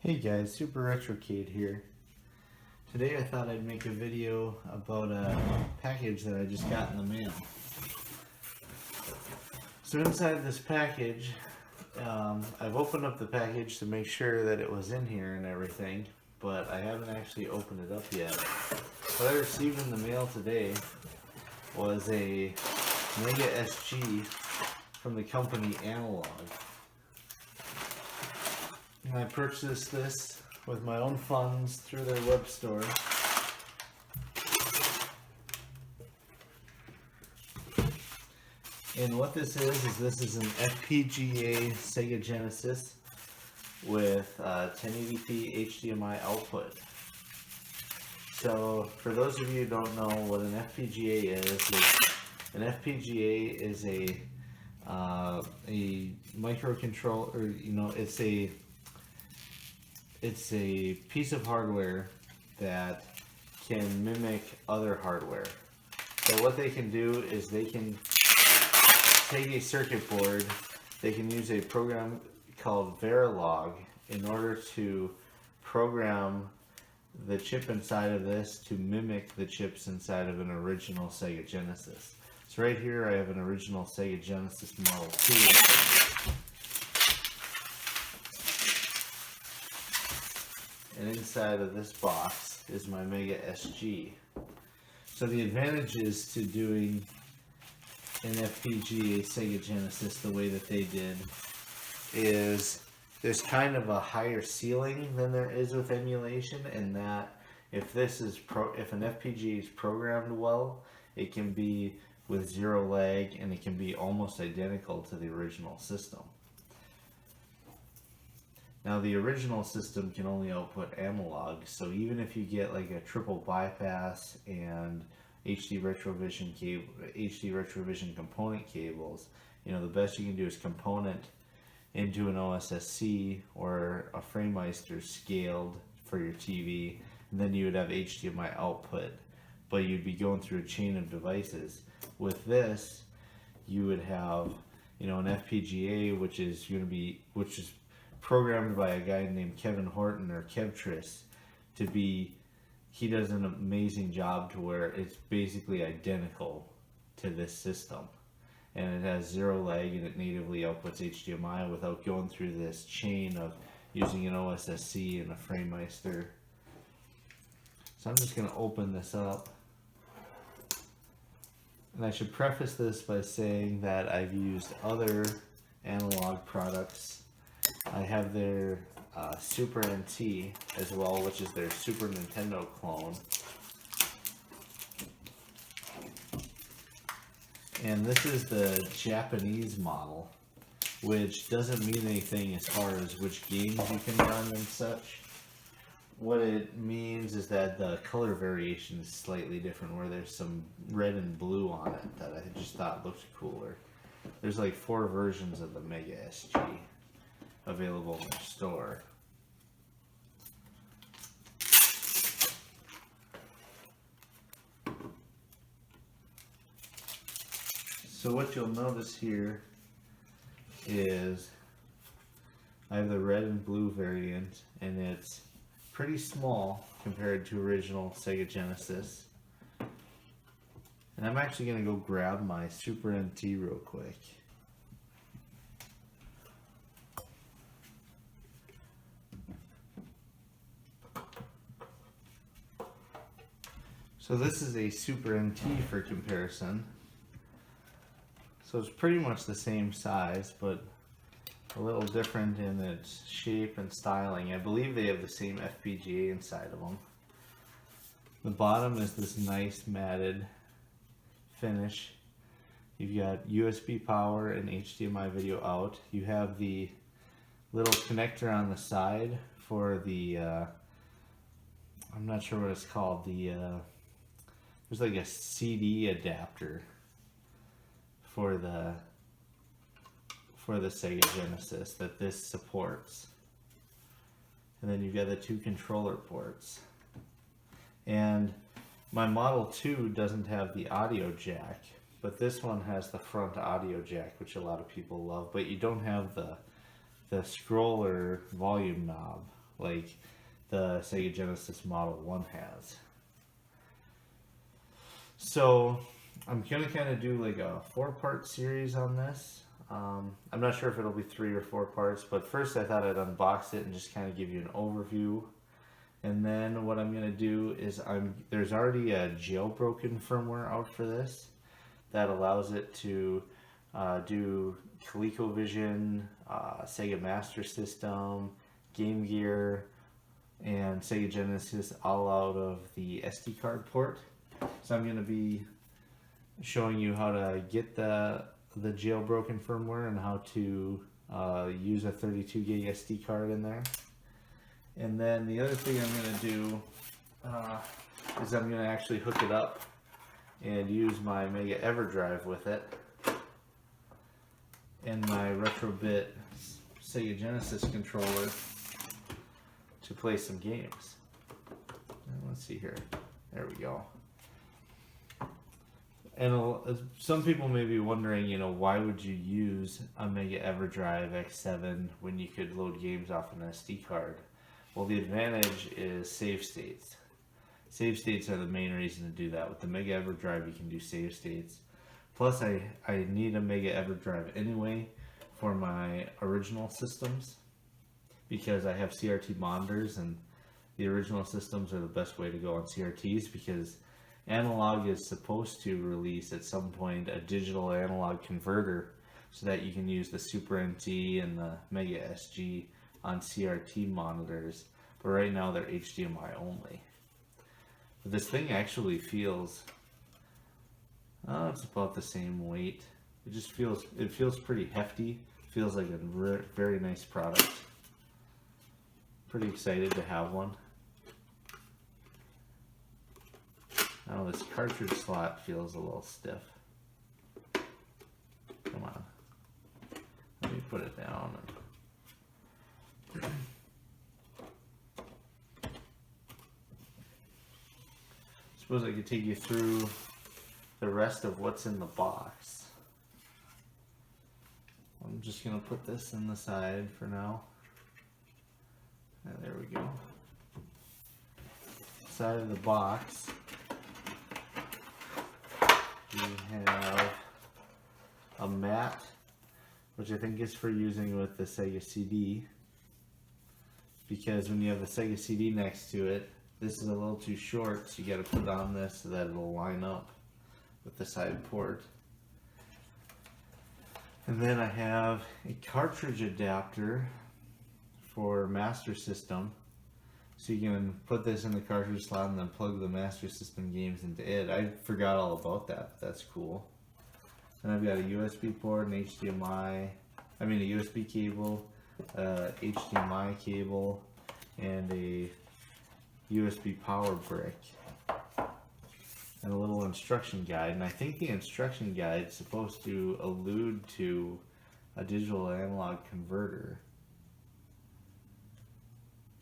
Hey guys, Super Retrocade here. Today I thought I'd make a video about a package that I just got in the mail. So inside this package, I've opened up the package to make sure that it was in here and everything, but I haven't actually opened it up yet. What I received in the mail today was a Mega SG from the company Analog. And I purchased this with my own funds through their web store. And what this is an FPGA Sega Genesis with 1080p HDMI output. So for those of you who don't know what an FPGA an FPGA is a microcontroller, or it's a piece of hardware that can mimic other hardware. So what they can do is they can take a circuit board, they can use a program called Verilog in order to program the chip inside of this to mimic the chips inside of an original Sega Genesis. So right here I have an original Sega Genesis Model 2. And inside of this box is my Mega SG. So the advantages to doing an FPGA Sega Genesis the way that they did is there's kind of a higher ceiling than there is with emulation, in that if an FPGA is programmed well, it can be with zero lag and it can be almost identical to the original system. Now the original system can only output analog, so even if you get like a triple bypass and HD Retrovision component cables, the best you can do is component into an OSSC or a FrameMeister scaled for your TV, and then you would have HDMI output, but you'd be going through a chain of devices. With this, you would have an FPGA which is programmed by a guy named Kevin Horton, or Kevtris, he does an amazing job to where it's basically identical to this system, and it has zero lag and it natively outputs HDMI without going through this chain of using an OSSC and a FrameMeister. So I'm just going to open this up, and I should preface this by saying that I've used other analog products. I have their Super NT as well, which is their Super Nintendo clone. And this is the Japanese model, which doesn't mean anything as far as which games you can run and such. What it means is that the color variation is slightly different, where there's some red and blue on it that I just thought looked cooler. There's like 4 versions of the Mega SG available in the store. So what you'll notice here is I have the red and blue variant, and it's pretty small compared to original Sega Genesis. And I'm actually going to go grab my Super NT real quick. So this is a Super NT for comparison. So it's pretty much the same size, but a little different in its shape and styling. I believe they have the same FPGA inside of them. The bottom is this nice matted finish. You've got USB power and HDMI video out. You have the little connector on the side for the, I'm not sure what it's called, there's like a CD adapter for the Sega Genesis that this supports. And then you've got the 2 controller ports. And my Model 2 doesn't have the audio jack, but this one has the front audio jack, which a lot of people love, but you don't have the scroller volume knob, like the Sega Genesis Model 1 has. So I'm going to kind of do like a 4-part series on this. I'm not sure if it'll be 3 or 4 parts, but first I thought I'd unbox it and just kind of give you an overview. And then what I'm going to do is there's already a jailbroken firmware out for this that allows it to do ColecoVision, Sega Master System, Game Gear, and Sega Genesis all out of the SD card port. So I'm going to be showing you how to get the jailbroken firmware and how to use a 32 gig SD card in there. And then the other thing I'm going to do is I'm going to actually hook it up and use my Mega EverDrive with it and my Retrobit Sega Genesis controller to play some games. And let's see here. There we go. And some people may be wondering, you know, why would you use a Mega EverDrive X7 when you could load games off an SD card? Well, the advantage is save states. Save states are the main reason to do that. With the Mega EverDrive, you can do save states. Plus, I need a Mega EverDrive anyway for my original systems because I have CRT monitors, and the original systems are the best way to go on CRTs because Analog is supposed to release at some point a digital analog converter so that you can use the Super NT and the Mega SG on CRT monitors, but right now they're HDMI only. But this thing actually feels, it's about the same weight. It feels pretty hefty. Feels like a very nice product. Pretty excited to have one. Now this cartridge slot feels a little stiff. Come on. Let me put it down. Suppose I could take you through the rest of what's in the box. I'm just going to put this in the side for now. And there we go. Side of the box. We have a mat, which I think is for using with the Sega CD, because when you have the Sega CD next to it, this is a little too short, so you got to put it on this so that it'll line up with the side port. And then I have a cartridge adapter for Master System, so you can put this in the cartridge slot and then plug the Master System games into it. I forgot all about that, but that's cool. And I've got a USB port, an HDMI, a USB cable, HDMI cable, and a USB power brick, and a little instruction guide. And I think the instruction guide is supposed to allude to a digital analog converter.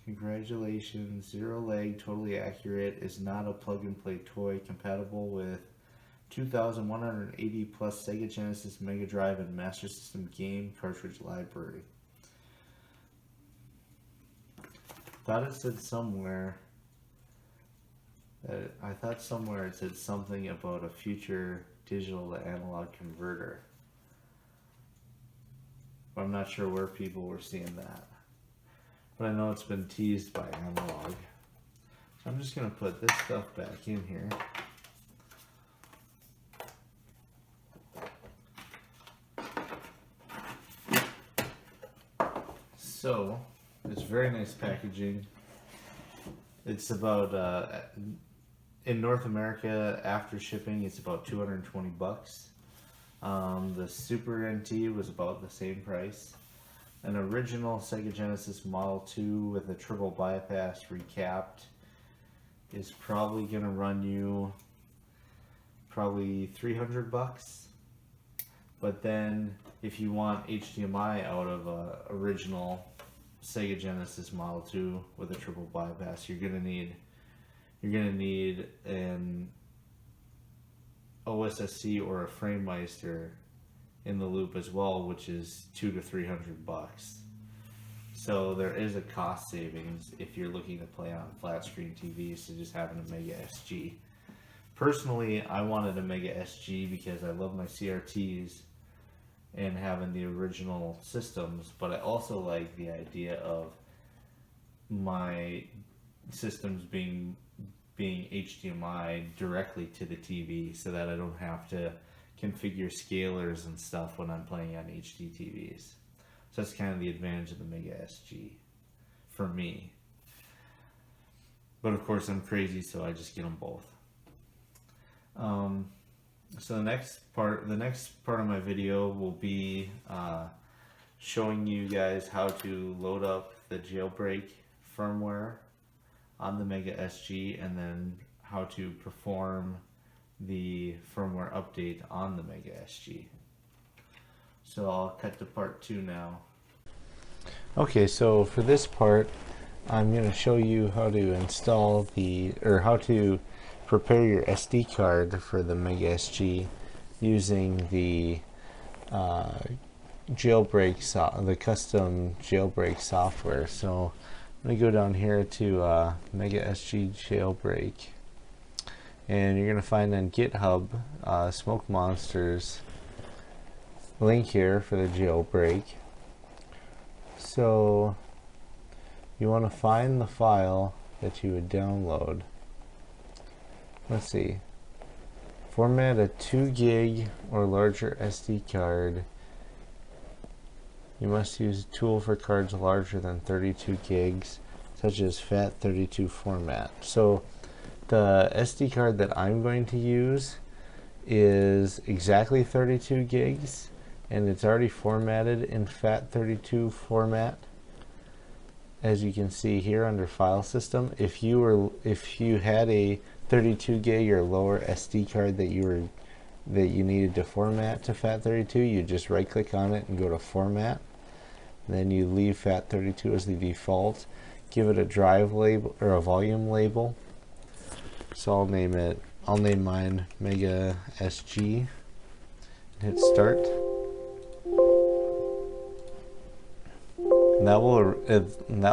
Congratulations, zero lag, totally accurate, is not a plug-and-play toy, compatible with 2,180 plus Sega Genesis, Mega Drive, and Master System game cartridge library. Thought it said somewhere, it said something about a future digital to analog converter. But I'm not sure where people were seeing that. But I know it's been teased by Analog. So I'm just going to put this stuff back in here. So, it's very nice packaging. It's about, in North America, after shipping, it's about 220 bucks. The Super NT was about the same price. An original Sega Genesis Model 2 with a triple bypass recapped is probably going to run you probably 300 bucks. But then if you want HDMI out of a original Sega Genesis Model 2 with a triple bypass, you're going to need an OSSC or a FrameMeister in the loop as well, which is $200 to $300. So there is a cost savings if you're looking to play on flat screen TVs to just having a Mega SG. Personally, I wanted a Mega SG because I love my CRTs and having the original systems, but I also like the idea of my systems being HDMI directly to the TV, so that I don't have to configure scalers and stuff when I'm playing on HD TVs. So that's kind of the advantage of the Mega SG for me. But of course I'm crazy, so I just get them both. So the next part of my video will be showing you guys how to load up the jailbreak firmware on the Mega SG, and then how to perform the firmware update on the Mega SG. So I'll cut to part 2 now. Okay, so for this part, I'm going to show you how to install how to prepare your SD card for the Mega SG using the the custom jailbreak software. So I'm going to go down here to Mega SG jailbreak, and you're going to find on GitHub Smoke Monster's link here for the jailbreak. So you want to find the file that you would download. Let's see. Format a 2 gig or larger SD card. You must use a tool for cards larger than 32 gigs, such as FAT32 format. So the SD card that I'm going to use is exactly 32 gigs, and it's already formatted in FAT32 format. As you can see here under file system, if you had a 32 gig or lower SD card that you needed to format to FAT32, you just right click on it and go to format. Then you leave FAT32 as the default. Give it a drive label or a volume label. So I'll name mine Mega SG. Hit start. And that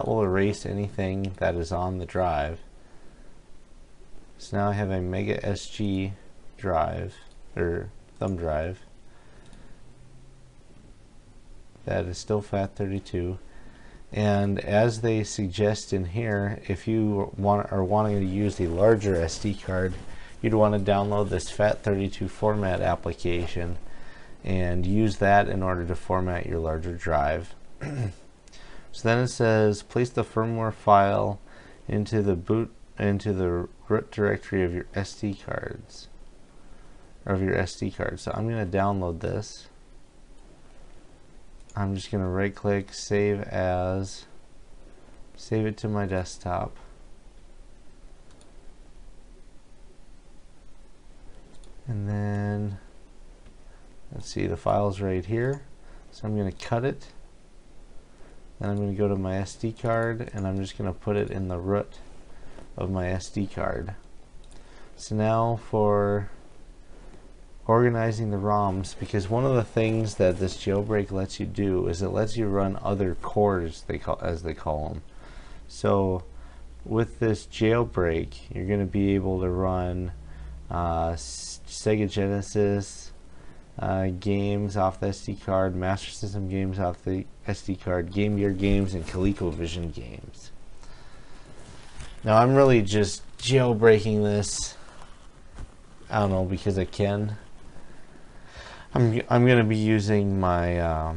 will erase anything that is on the drive. So now I have a Mega SG drive, or thumb drive, that is still FAT32. And as they suggest in here, if you are wanting to use the larger SD card, you'd want to download this FAT32 format application and use that in order to format your larger drive. So then it says place the firmware file into the root directory of your SD cards, So I'm going to download this. I'm just going to right click, save as, save it to my desktop. And then let's see, the file's right here. So I'm going to cut it. Then I'm going to go to my SD card, and I'm just going to put it in the root of my SD card. So now for organizing the ROMs, because one of the things that this jailbreak lets you do is it lets you run other cores, as they call them. So with this jailbreak, you're going to be able to run Sega Genesis games off the SD card, Master System games off the SD card, Game Gear games, and ColecoVision games. Now I'm really just jailbreaking this, I don't know, because I can. I'm going to be using my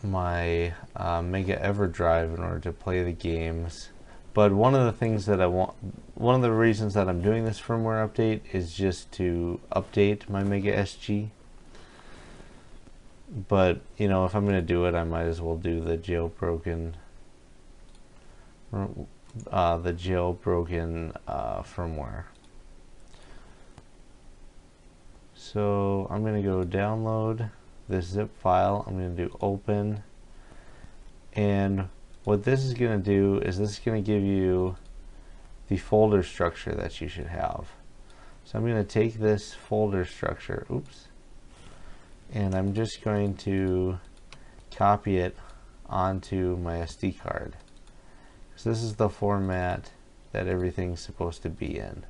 Mega EverDrive in order to play the games. But one of the reasons that I'm doing this firmware update is just to update my Mega SG. But you know, if I'm going to do it, I might as well do the jailbroken firmware. So I'm going to go download this zip file. I'm going to do open, and what this is going to do is this is going to give you the folder structure that you should have. So I'm going to take this folder structure, and I'm just going to copy it onto my SD card. So this is the format that everything's supposed to be in.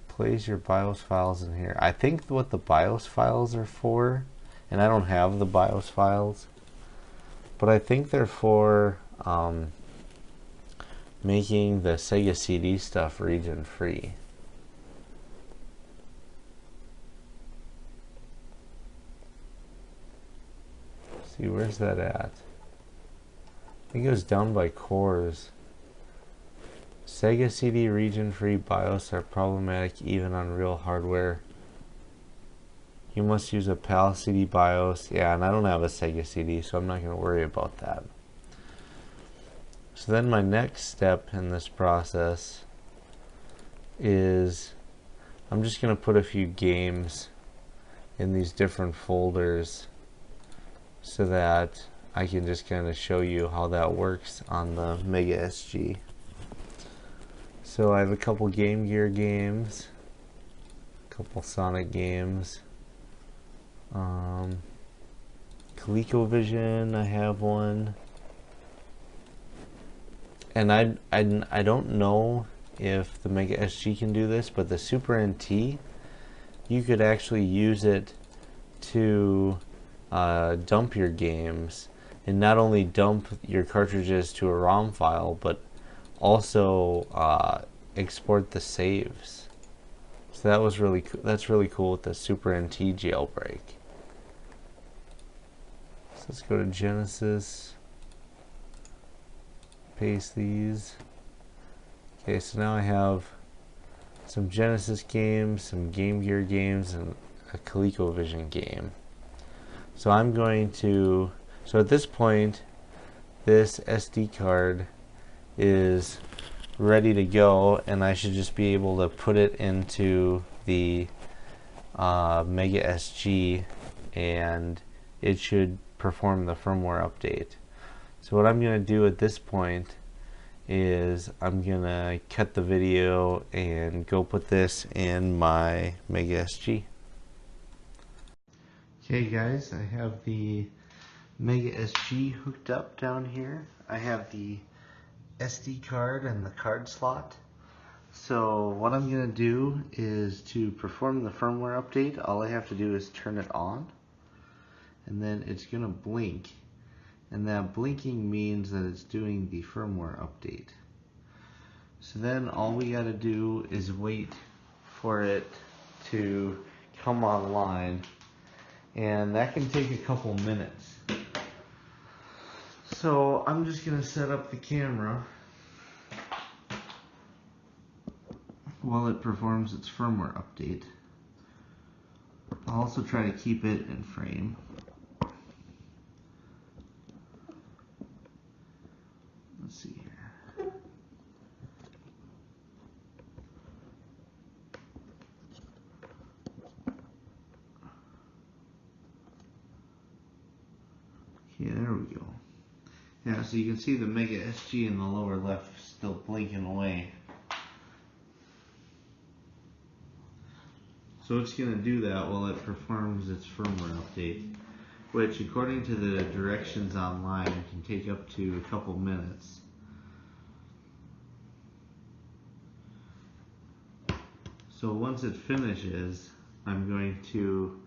Place your BIOS files in here. I think what the BIOS files are for, and I don't have the BIOS files, but I think they're for making the Sega CD stuff region free. See, where's that at? I think it was down by cores. Sega CD region free BIOS are problematic even on real hardware. You must use a PAL CD BIOS. Yeah, and I don't have a Sega CD, so I'm not going to worry about that. So then my next step in this process is I'm just going to put a few games in these different folders so that I can just kind of show you how that works on the Mega SG. So I have a couple Game Gear games, a couple Sonic games, ColecoVision, I have one, and I don't know if the Mega SG can do this, but the Super NT, you could actually use it to dump your games, and not only dump your cartridges to a ROM file, but also export the saves. So that was really that's really cool with the Super NT jailbreak. So let's go to Genesis, paste these. Okay, so now I have some Genesis games, some Game Gear games, and a ColecoVision game. So I'm going to, so at this point, this SD card is ready to go, and I should just be able to put it into the Mega SG, and it should perform the firmware update. So what I'm going to do at this point is I'm going to cut the video and go put this in my Mega SG. Okay guys, I have the Mega SG hooked up down here. I have the SD card and the card slot. So what I'm going to do is to perform the firmware update, all I have to do is turn it on, and then it's going to blink, and that blinking means that it's doing the firmware update. So then all we got to do is wait for it to come online, and that can take a couple minutes. So I'm just going to set up the camera while it performs its firmware update. I'll also try to keep it in frame. Let's see here. Okay, there we go. Yeah, so you can see the Mega SG in the lower left still blinking away. So it's going to do that while it performs its firmware update, which according to the directions online can take up to a couple minutes. So once it finishes, I'm going to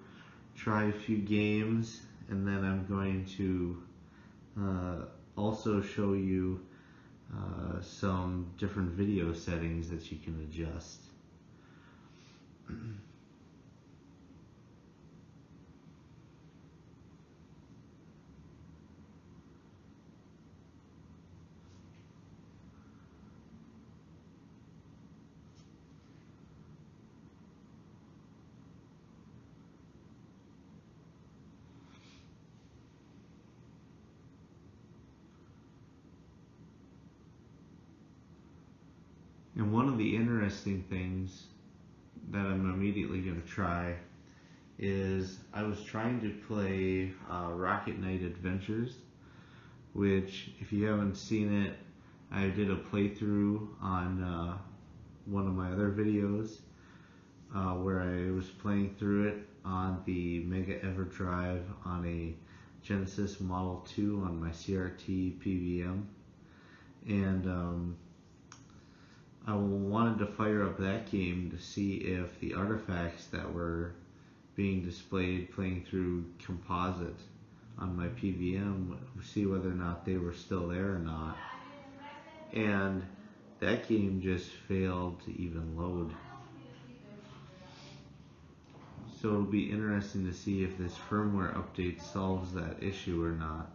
try a few games, and then I'm going to also show you some different video settings that you can adjust. And one of the interesting things that I'm immediately going to try is I was trying to play Rocket Knight Adventures, which if you haven't seen it, I did a playthrough on one of my other videos where I was playing through it on the Mega EverDrive on a Genesis Model 2 on my CRT PVM, and I wanted to fire up that game to see if the artifacts that were being displayed playing through composite on my PVM, see whether or not they were still there or not. And that game just failed to even load. So it'll be interesting to see if this firmware update solves that issue or not.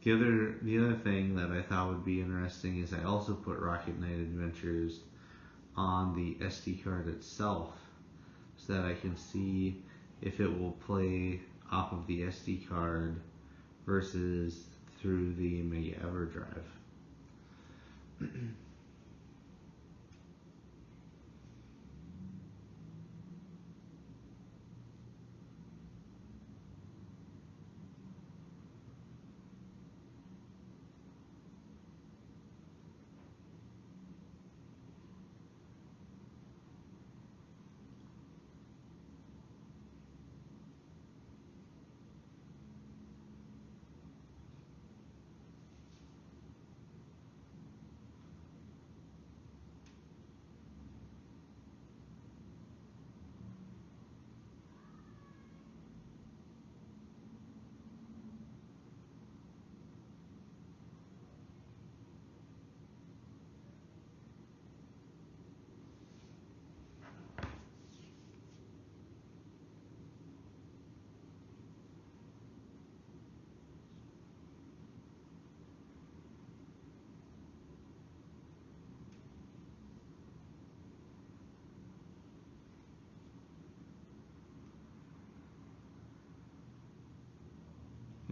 The other thing that I thought would be interesting is I also put Rocket Knight Adventures on the SD card itself, so that I can see if it will play off of the SD card versus through the Mega EverDrive.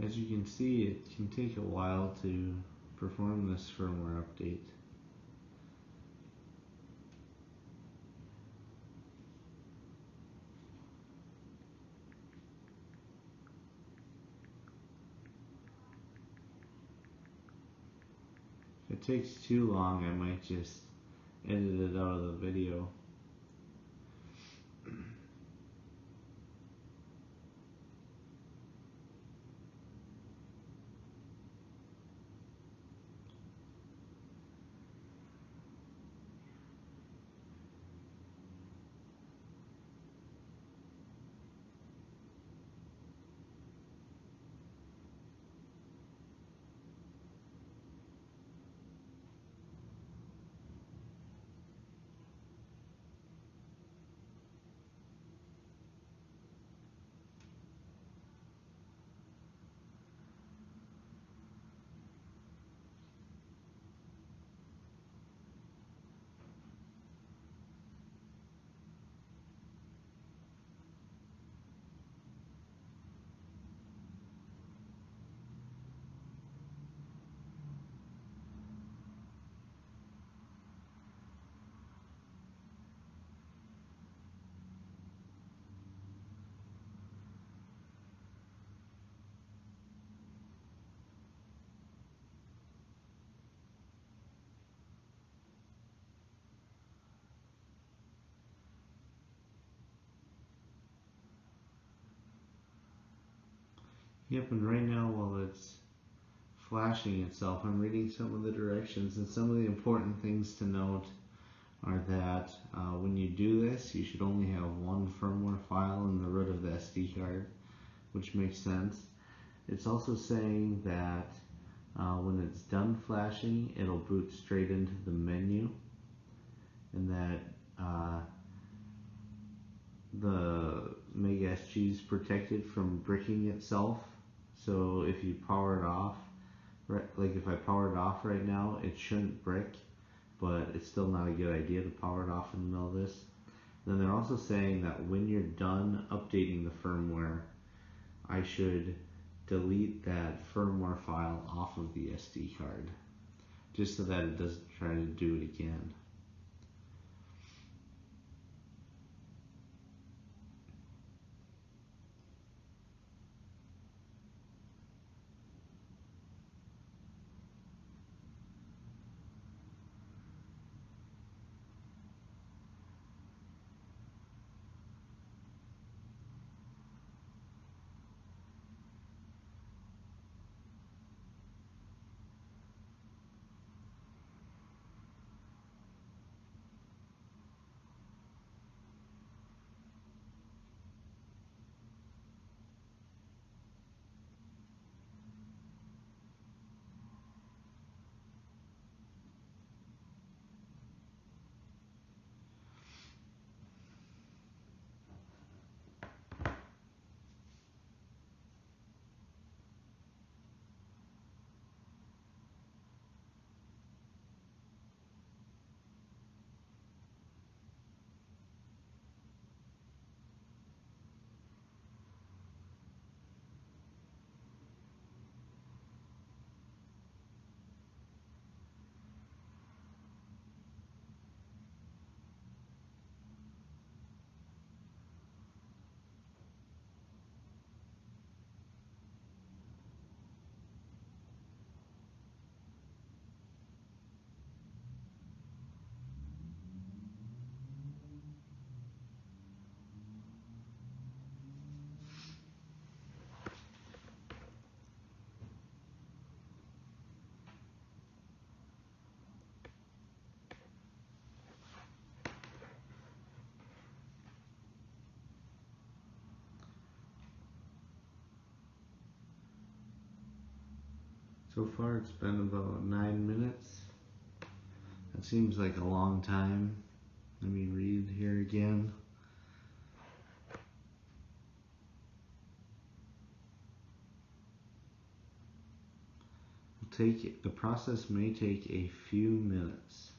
As you can see, it can take a while to perform this firmware update. If it takes too long, I might just edit it out of the video. Yep, and right now while it's flashing itself, I'm reading some of the directions, and some of the important things to note are that when you do this, you should only have one firmware file in the root of the SD card, which makes sense. It's also saying that when it's done flashing, it'll boot straight into the menu, and that the Mega SG is protected from bricking itself. So if you power it off, like if I power it off right now, it shouldn't brick, but it's still not a good idea to power it off in the middle of this. Then they're also saying that when you're done updating the firmware, I should delete that firmware file off of the SD card, just so that it doesn't try to do it again. So far it's been about 9 minutes. That seems like a long time. Let me read here again. The process may take a few minutes.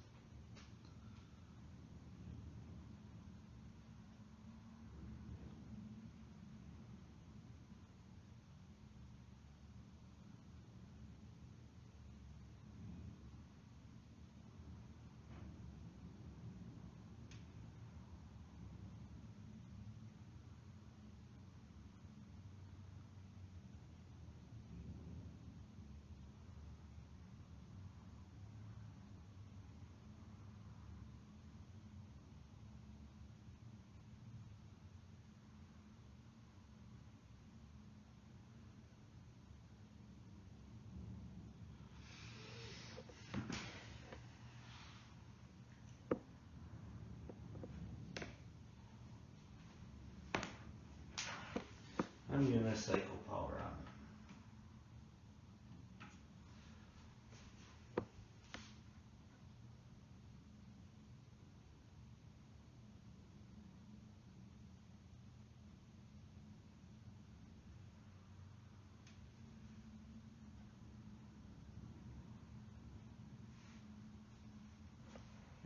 I'm gonna cycle power on.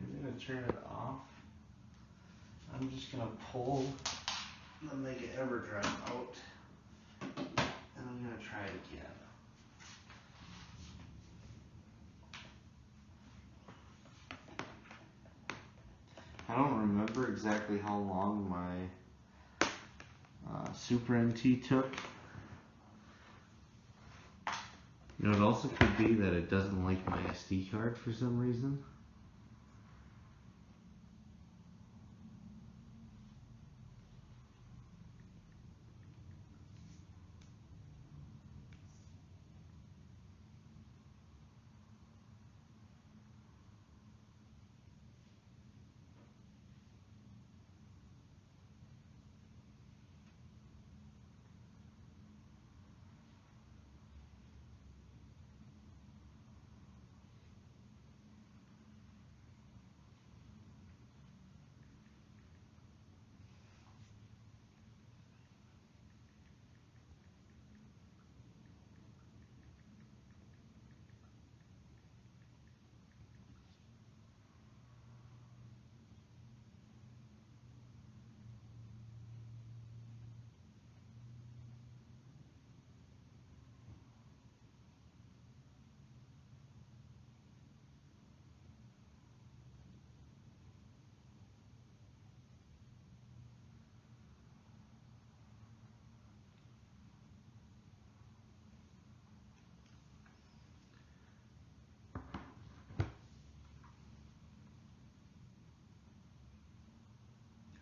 I'm gonna turn it off. I'm just gonna pull the Mega EverDrive out, and I'm gonna try it again. I don't remember exactly how long my Super NT took. You know, it also could be that it doesn't like my SD card for some reason.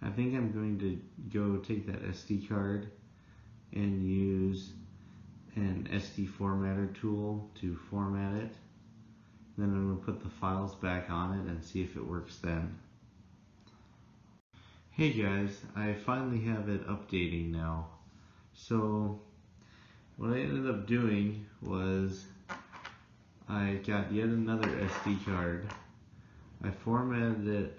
I think I'm going to go take that SD card and use an SD formatter tool to format it. Then I'm going to put the files back on it and see if it works then. Hey guys, I finally have it updating now. So what I ended up doing was I got yet another SD card. I formatted it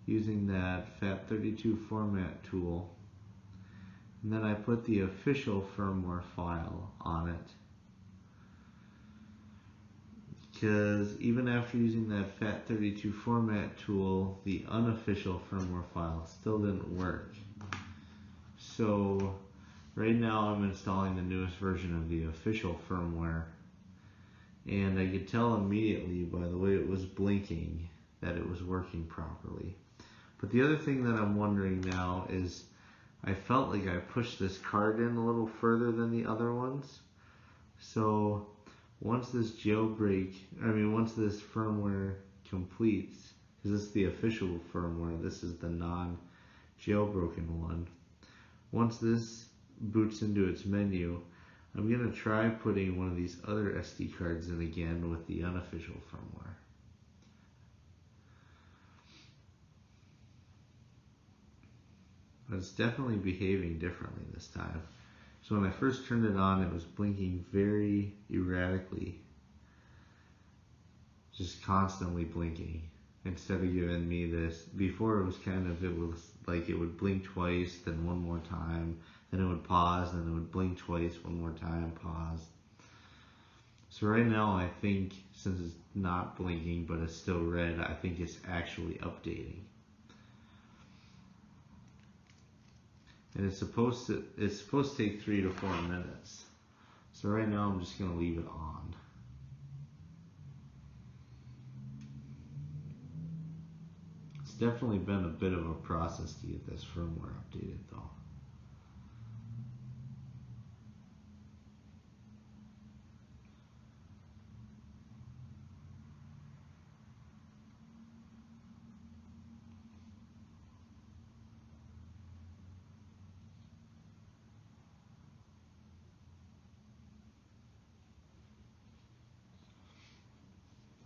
using that FAT32 format tool, and then I put the official firmware file on it, because even after using that FAT32 format tool, the unofficial firmware file still didn't work. So right now I'm installing the newest version of the official firmware, and I could tell immediately by the way it was blinking that it was working properly. But the other thing that I'm wondering now is, I felt like I pushed this card in a little further than the other ones. So once this once this firmware completes, because this is the official firmware, this is the non-jailbroken one. Once this boots into its menu, I'm going to try putting one of these other SD cards in again with the unofficial firmware. But it's definitely behaving differently this time. So when I first turned it on, it was blinking very erratically, just constantly blinking. Instead of giving me this, before it was like it would blink twice, then one more time, then it would pause, then it would blink twice, one more time, pause. So right now I think, since it's not blinking but it's still red, I think it's actually updating. And it's supposed to take 3 to 4 minutes. So right now I'm just going to leave it on. It's definitely been a bit of a process to get this firmware updated though.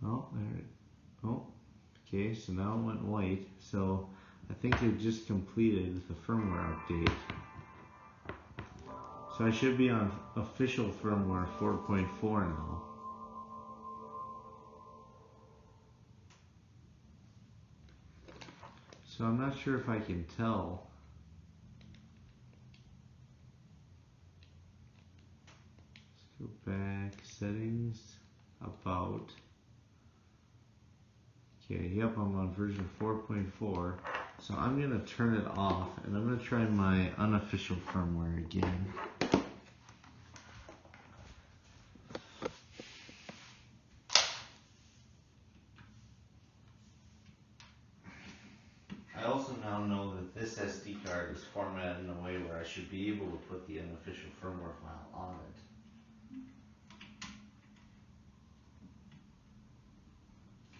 Oh, there it. Oh, okay, so now it went white. So I think they've just completed the firmware update. So I should be on official firmware 4.4 now. So I'm not sure if I can tell. Let's go back, settings, about. Okay, yep, I'm on version 4.4. So I'm going to turn it off and I'm going to try my unofficial firmware again. I also now know that this SD card is formatted in a way where I should be able to put the unofficial firmware file on it.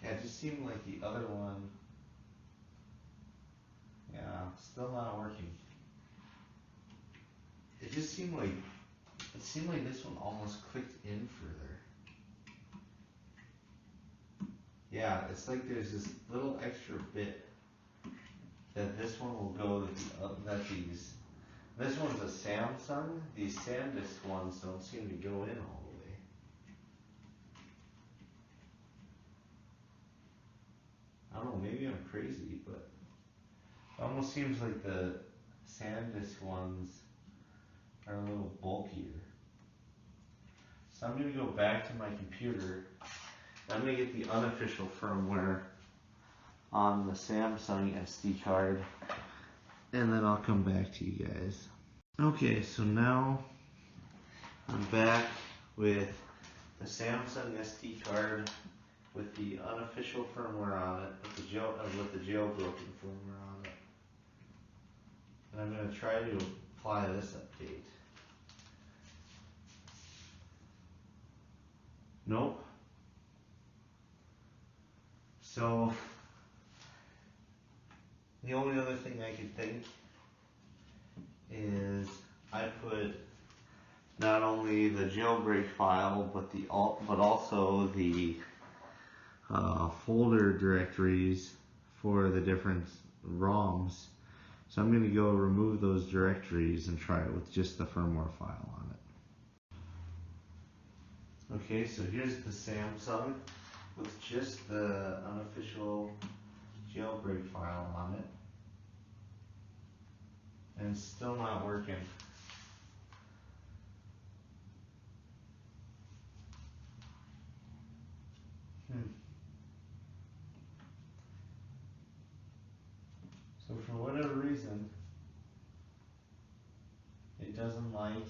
Yeah, it just seemed like the other one, yeah, still not working. It just seemed like, this one almost clicked in further. Yeah, it's like there's this little extra bit that this one will go that these. This one's a Samsung. These SanDisk ones don't seem to go in all the way. I don't know, maybe I'm crazy, but it almost seems like the SanDisk ones are a little bulkier. So I'm going to go back to my computer. I'm going to get the unofficial firmware on the Samsung SD card, and then I'll come back to you guys. Okay, so now I'm back with the Samsung SD card with the unofficial firmware on it, with the jailbroken firmware on it. And I'm going to try to apply this update. Nope. So the only other thing I could think is I put not only the jailbreak file but also the folder directories for the different ROMs. So I'm going to go remove those directories and try it with just the firmware file on it. Okay, so here's the Samsung with just the unofficial jailbreak file on it. And it's still not working. So for whatever reason, it doesn't like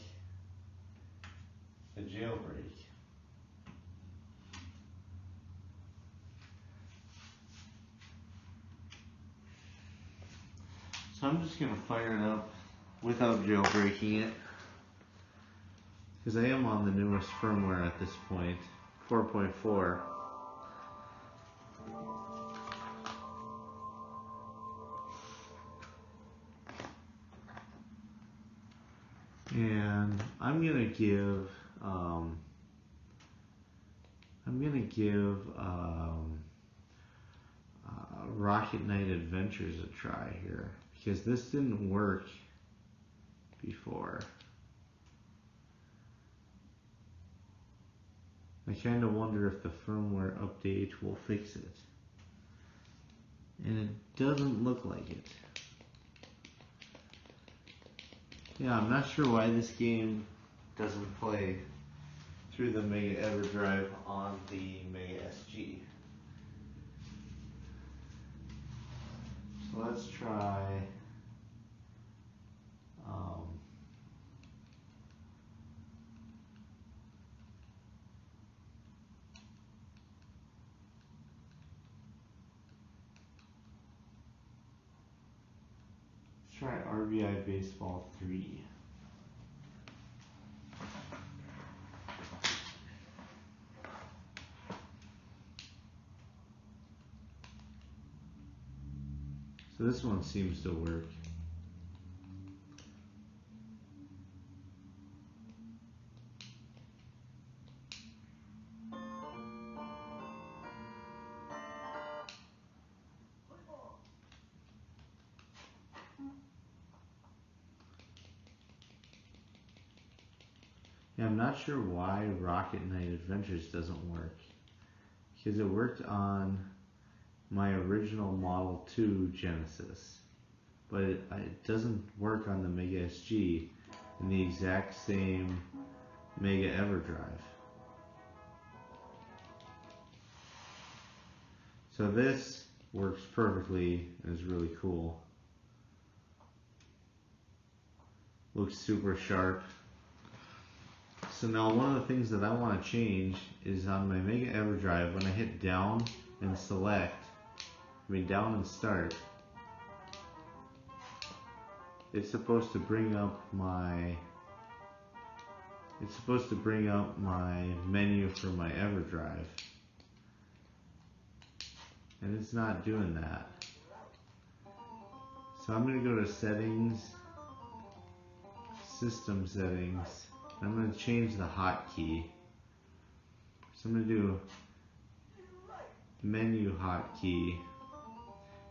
the jailbreak. So I'm just going to fire it up without jailbreaking it, because I am on the newest firmware at this point, 4.4. And I'm gonna give Rocket Knight Adventures a try here, because this didn't work before. I kind of wonder if the firmware update will fix it. And it doesn't look like it. Yeah, I'm not sure why this game doesn't play through the Mega EverDrive on the Mega SG. So let's try RBI Baseball 3. So this one seems to work. Yeah, I'm not sure why Rocket Knight Adventures doesn't work. Because it worked on my original Model 2 Genesis. But it doesn't work on the Mega SG in the exact same Mega EverDrive. So this works perfectly and is really cool. Looks super sharp. So now one of the things that I want to change is on my Mega EverDrive, when I hit down and select, down and start, it's supposed to bring up my menu for my EverDrive. And it's not doing that. So I'm going to go to settings, system settings, and I'm going to change the hotkey. So I'm going to do menu hotkey.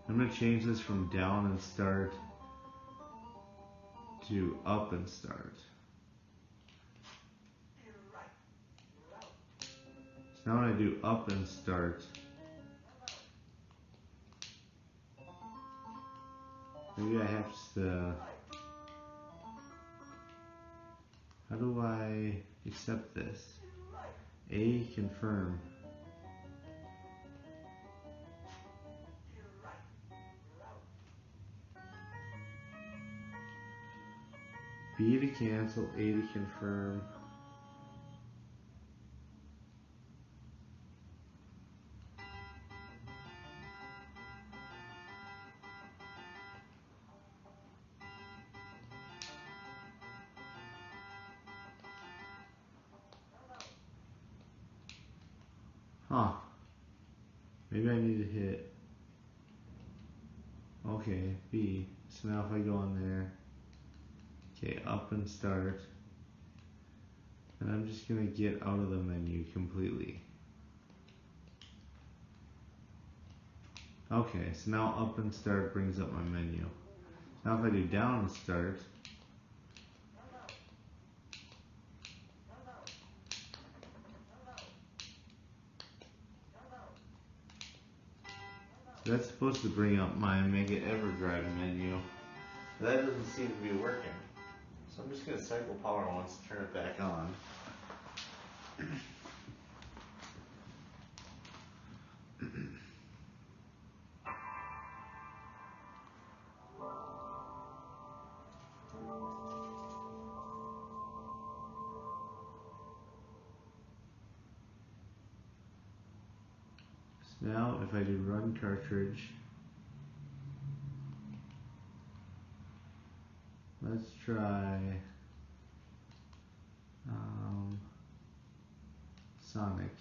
I'm going to change this from down and start to up and start. So now when I do up and start, maybe I have to, how do I accept this? A, confirm. B to cancel, A to confirm. Huh. Maybe I need to hit, okay, B. So now if I go on there, okay, up and start, and I'm just going to get out of the menu completely. Okay, so now up and start brings up my menu. Now if I do down and start, so that's supposed to bring up my Mega EverDrive menu. But that doesn't seem to be working. So I'm just going to cycle power once and turn it back on. So now if I do run cartridge, let's try Sonic.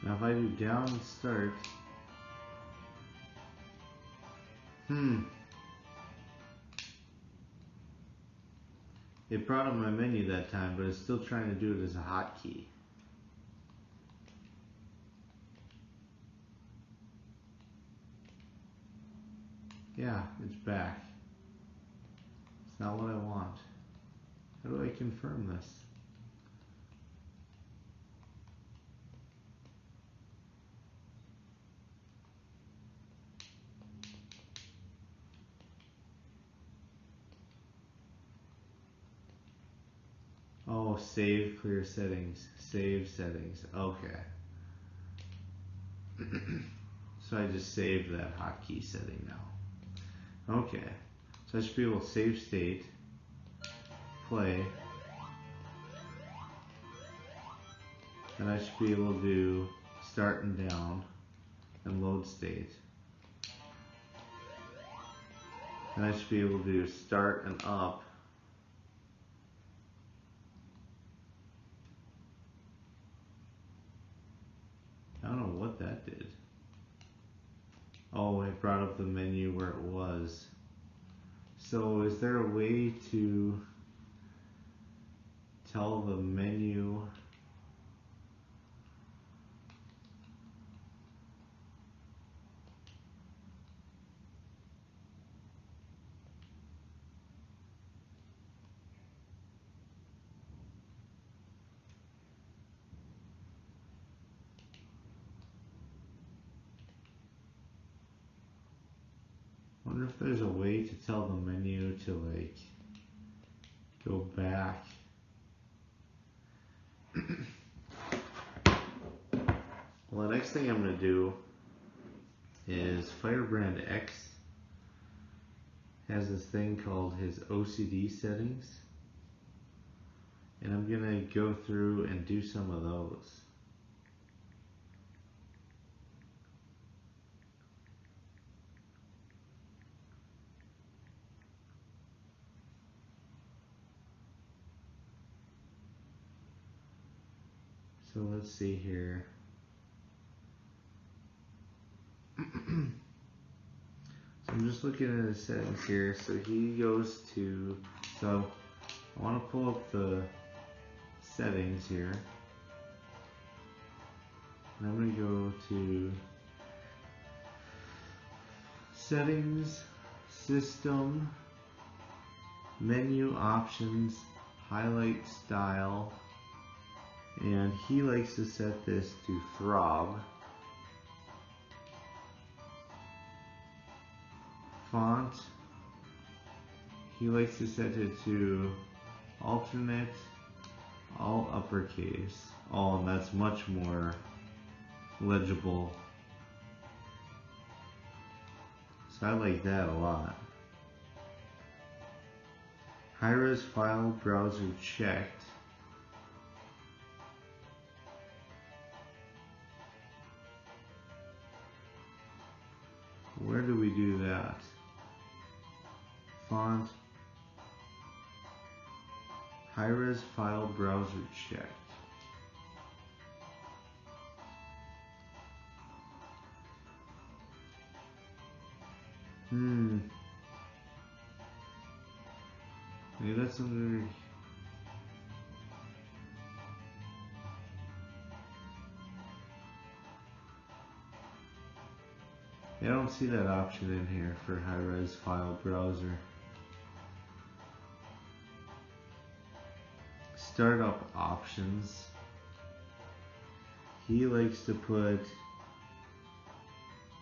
Now if I do down and start, It brought up my menu that time, but it's still trying to do it as a hotkey. Yeah, it's back. It's not what I want. How do I confirm this? Oh, save clear settings. Save settings. Okay. So I just saved that hotkey setting now. Okay. So I should be able to save state, play, and I should be able to do start and down and load state. And I should be able to do start and up. I don't know what that did. Oh, it brought up the menu where it was. So is there a way to tell the menu I wonder if there's a way to tell the menu to like go back. Well, the next thing I'm going to do is FirebrandX has this thing called his OCD settings, and I'm going to go through and do some of those. So let's see here. So I'm just looking at his settings here. So he goes to, so I want to pull up the settings here. And I'm going to go to settings, system, menu options, highlight style, and he likes to set this to throb. Font, he likes to set it to alternate, all uppercase. Oh, and that's much more legible. So I like that a lot. High-res file browser checked. Where do we do that? Font. High-res file browser checked. Maybe that's under. I don't see that option in here for high-res file browser. Startup options. He likes to put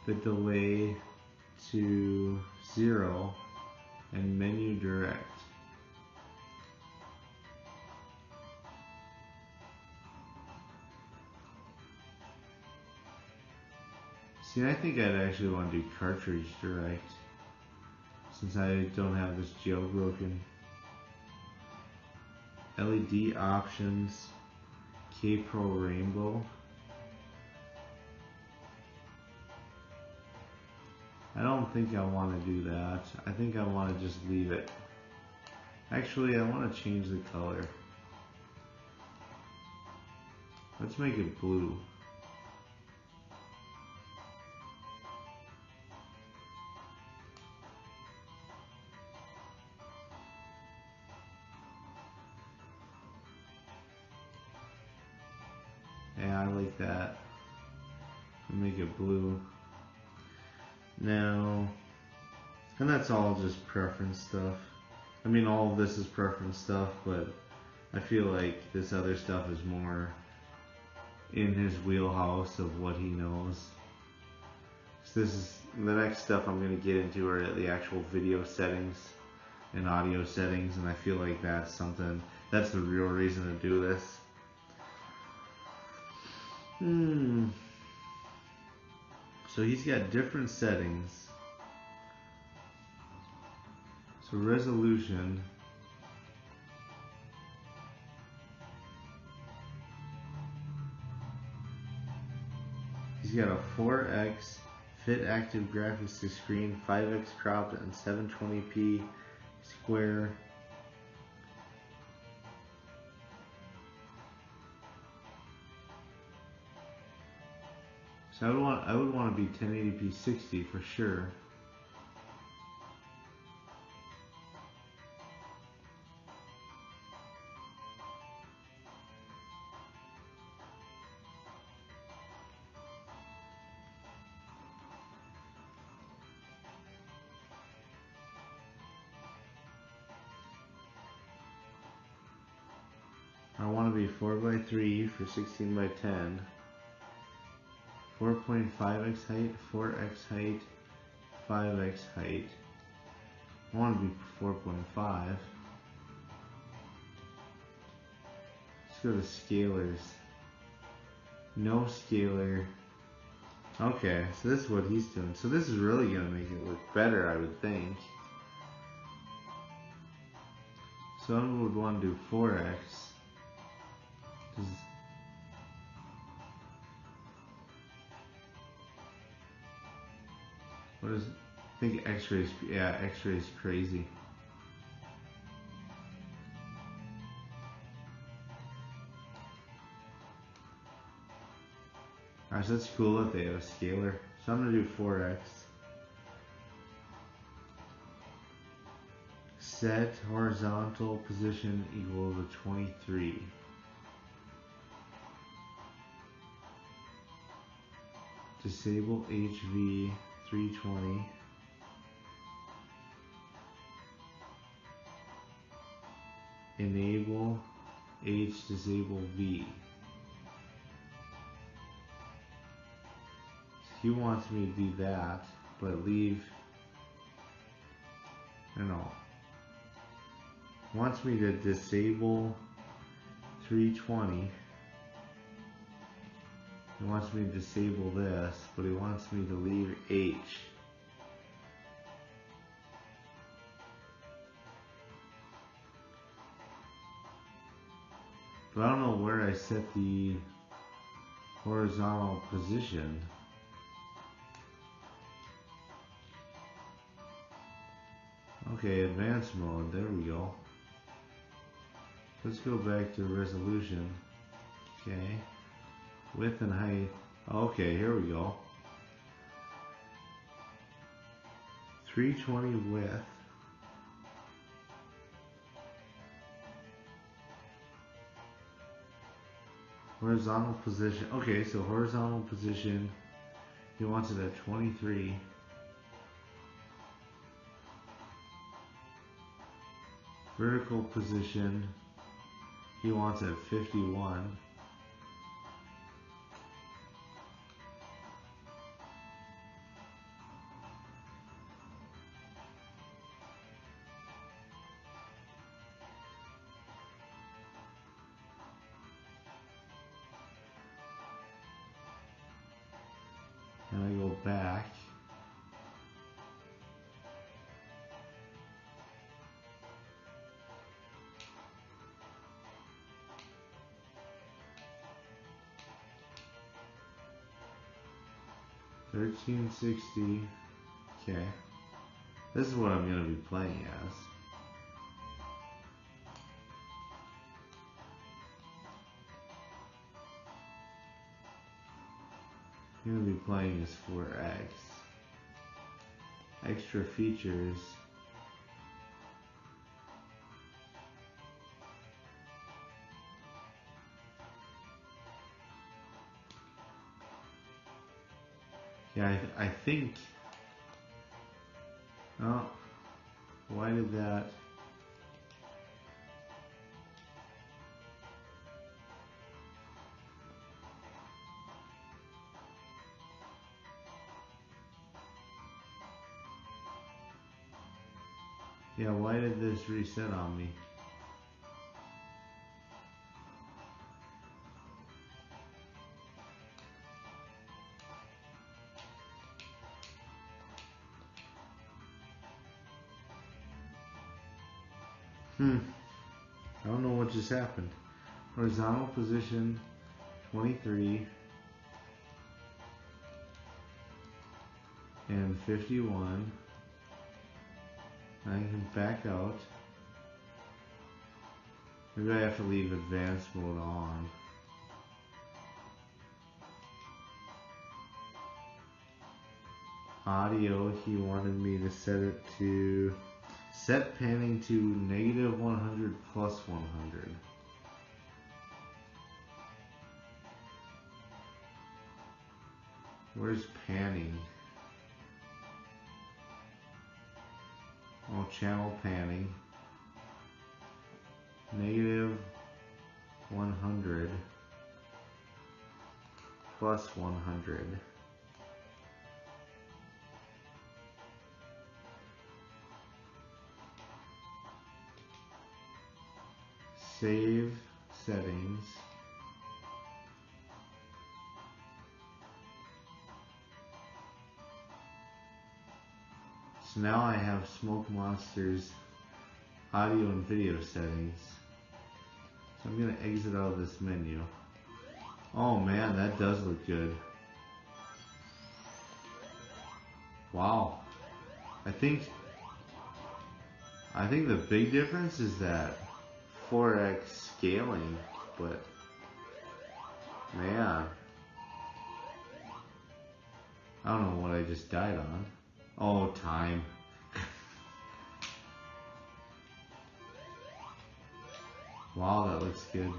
the delay to 0 and menu direct. See, I think I'd actually want to do cartridge direct since I don't have this jailbroken. LED options, K-Pro Rainbow. I don't think I want to do that. I think I want to just leave it. Actually, I want to change the color. Let's make it blue. Yeah, I like that. Make it blue. Now, and that's all just preference stuff. I mean, all of this is preference stuff, but I feel like this other stuff is more in his wheelhouse of what he knows. So this is the next stuff I'm going to get into are the actual video settings and audio settings, and I feel like that's something, that's the real reason to do this. So he's got different settings. So resolution. He's got a 4x fit active graphics to screen, 5x cropped and 720p square. So I would want to be 1080p 60 for sure. I want to be 4x3 for 16x10. 4.5x height, 4x height, 5x height. I want to be 4.5. Let's go to scalars. No scalar. Okay, so this is what he's doing. So this is really going to make it look better, I would think. So I would want to do 4x. What is, I think X-rays, yeah, X-rays crazy. Alright, so that's cool that they have a scalar. So I'm going to do 4x. Set horizontal position equal to 23. Disable HV 320. Enable H disable V. So he wants me to do that, but leave, I don't know. Wants me to disable 320. He wants me to disable this, but he wants me to leave H. But I don't know where I set the horizontal position. Okay, advanced mode, there we go. Let's go back to resolution. Okay. Width and height. Okay, here we go. 320 width. Horizontal position. Okay, so horizontal position. He wants it at 23. Vertical position. He wants it at 51. And I go back. $13.60. Okay. This is what I'm going to be playing as. I'm going to be playing as 4X. Extra features. Yeah, I think. Oh, why did that? Yeah, why did this reset on me? I don't know what just happened. Horizontal position 23 and 51. I can back out. Maybe I have to leave advanced mode on. Audio, he wanted me to set it to set panning to negative 100 plus 100. Where's panning? Oh, channel panning. Negative 100 plus 100. Save settings. So now I have Smoke Monster's audio and video settings. So I'm going to exit out of this menu. Oh man, that does look good. Wow. I think the big difference is that 4x scaling, but man, I don't know what I just died on. Oh, time. Wow, that looks good.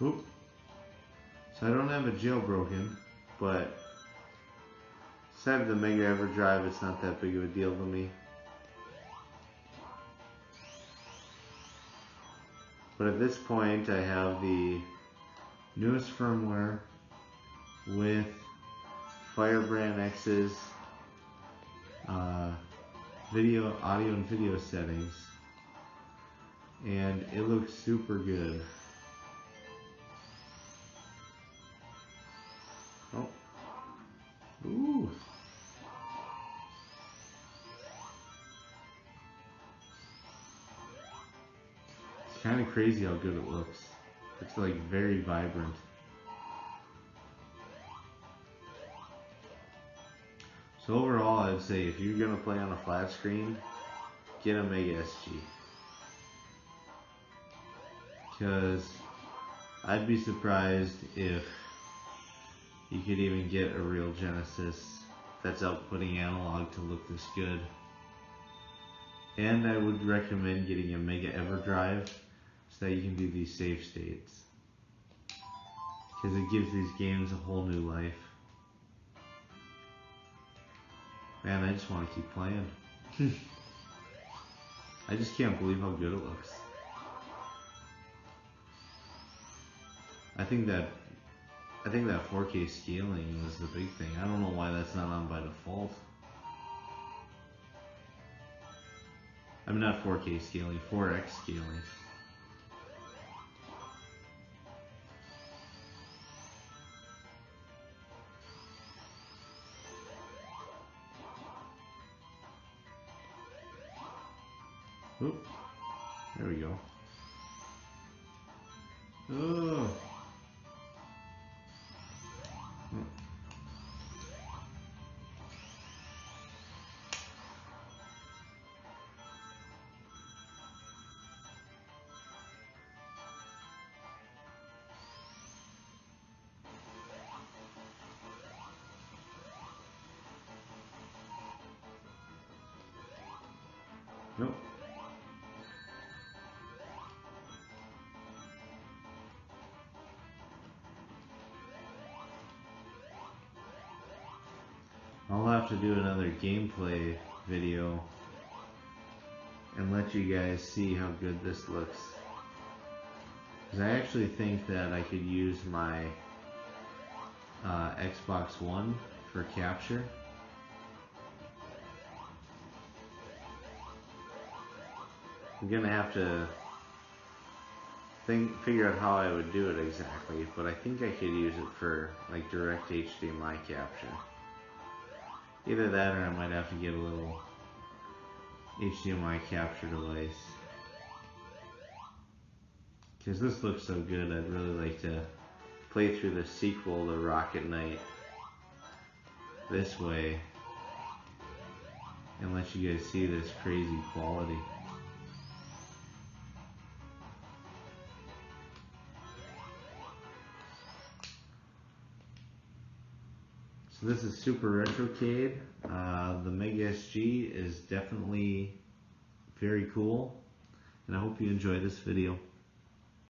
Oop. So I don't have it jailbroken, but aside of the Mega EverDrive, it's not that big of a deal to me. But at this point, I have the newest firmware with FirebrandX's audio and video settings, and it looks super good. Oh, ooh! It's kind of crazy how good it looks. It's like very vibrant. So overall, I'd say if you're gonna play on a flat screen, get a Mega SG. Because I'd be surprised if you could even get a real Genesis that's outputting analog to look this good. And I would recommend getting a Mega EverDrive so that you can do these save states. Because it gives these games a whole new life. Man, I just want to keep playing. I just can't believe how good it looks. I think that 4K scaling was the big thing. I don't know why that's not on by default. I mean, not 4K scaling, 4X scaling. Oop. There we go. Oh. Nope. have to do another gameplay video and let you guys see how good this looks. Because I actually think that I could use my Xbox One for capture. I'm gonna have to figure out how I would do it exactly, but I think I could use it for like direct HDMI capture. Either that or I might have to get a little HDMI capture device. Because this looks so good, I'd really like to play through the sequel to Rocket Knight this way and let you guys see this crazy quality. So this is Super Retrocade. The Mega SG is definitely very cool, and I hope you enjoy this video.